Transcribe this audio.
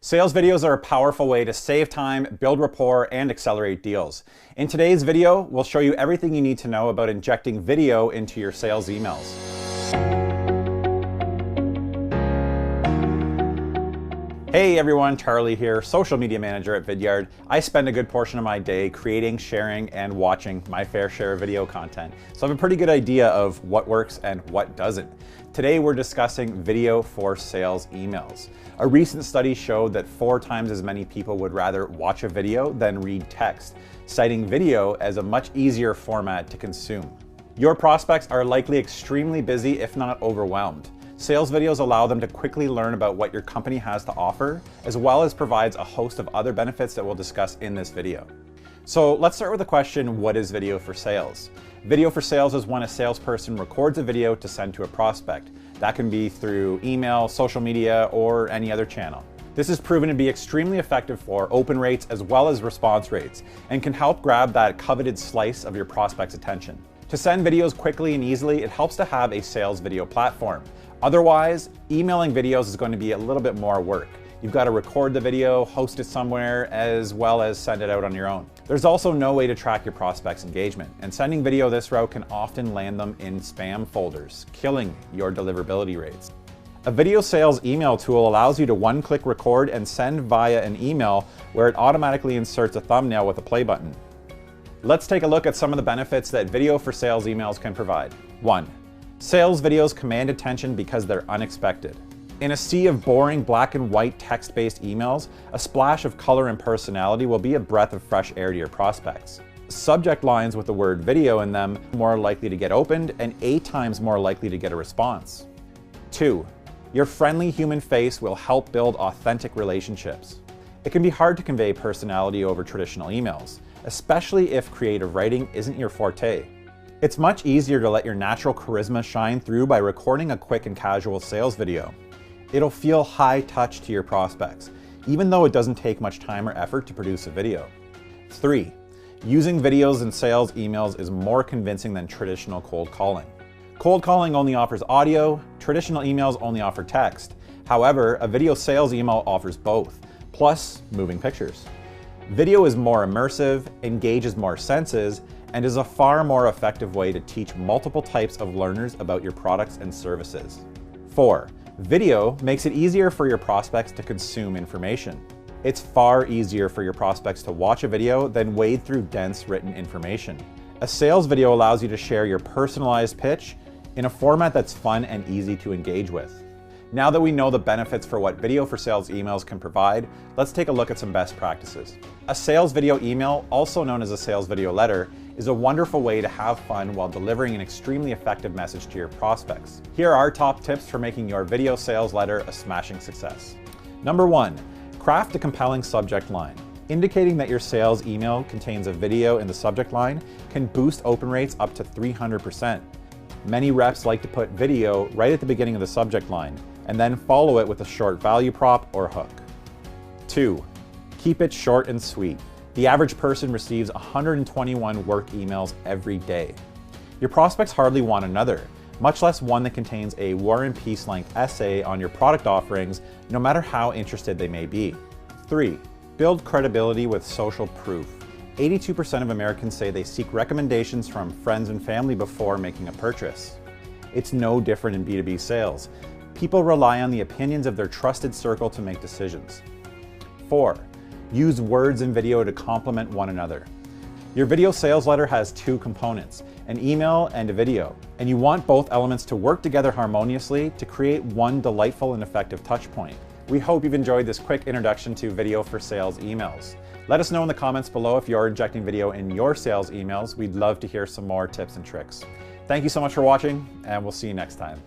Sales videos are a powerful way to save time, build rapport, and accelerate deals. In today's video, we'll show you everything you need to know about injecting video into your sales emails. Hey everyone, Charlie here, social media manager at Vidyard. I spend a good portion of my day creating, sharing, and watching my fair share of video content. So I have a pretty good idea of what works and what doesn't. Today we're discussing video for sales emails. A recent study showed that 4 times as many people would rather watch a video than read text, citing video as a much easier format to consume. Your prospects are likely extremely busy, if not overwhelmed. Sales videos allow them to quickly learn about what your company has to offer, as well as provides a host of other benefits that we'll discuss in this video. So let's start with the question, what is video for sales? Video for sales is when a salesperson records a video to send to a prospect. That can be through email, social media, or any other channel. This is proven to be extremely effective for open rates as well as response rates, and can help grab that coveted slice of your prospect's attention. To send videos quickly and easily, it helps to have a sales video platform. Otherwise, emailing videos is going to be a little bit more work. You've got to record the video, host it somewhere, as well as send it out on your own. There's also no way to track your prospect's engagement, and sending video this route can often land them in spam folders, killing your deliverability rates. A video sales email tool allows you to one-click record and send via an email where it automatically inserts a thumbnail with a play button. Let's take a look at some of the benefits that video for sales emails can provide. 1. Sales videos command attention because they're unexpected. In a sea of boring black and white text-based emails, a splash of color and personality will be a breath of fresh air to your prospects. Subject lines with the word video in them are more likely to get opened and 8 times more likely to get a response. 2. Your friendly human face will help build authentic relationships. It can be hard to convey personality over traditional emails, especially if creative writing isn't your forte. It's much easier to let your natural charisma shine through by recording a quick and casual sales video. It'll feel high touch to your prospects, even though it doesn't take much time or effort to produce a video. 3. Using videos in sales emails is more convincing than traditional cold calling. Cold calling only offers audio, traditional emails only offer text. However, a video sales email offers both, plus moving pictures. Video is more immersive, engages more senses, and is a far more effective way to teach multiple types of learners about your products and services. 4. Video makes it easier for your prospects to consume information. It's far easier for your prospects to watch a video than wade through dense written information. A sales video allows you to share your personalized pitch in a format that's fun and easy to engage with. Now that we know the benefits for what video for sales emails can provide, let's take a look at some best practices. A sales video email, also known as a sales video letter, is a wonderful way to have fun while delivering an extremely effective message to your prospects. Here are our top tips for making your video sales letter a smashing success. Number 1, craft a compelling subject line. Indicating that your sales email contains a video in the subject line can boost open rates up to 300%. Many reps like to put video right at the beginning of the subject line, and then follow it with a short value prop or hook. 2, keep it short and sweet. The average person receives 121 work emails every day. Your prospects hardly want another, much less one that contains a War and Peace length essay on your product offerings, no matter how interested they may be. 3, build credibility with social proof. 82% of Americans say they seek recommendations from friends and family before making a purchase. It's no different in B2B sales. People rely on the opinions of their trusted circle to make decisions. 4, use words and video to complement one another. Your video sales letter has 2 components, an email and a video, and you want both elements to work together harmoniously to create one delightful and effective touch point. We hope you've enjoyed this quick introduction to video for sales emails. Let us know in the comments below if you're injecting video in your sales emails. We'd love to hear some more tips and tricks. Thank you so much for watching, and we'll see you next time.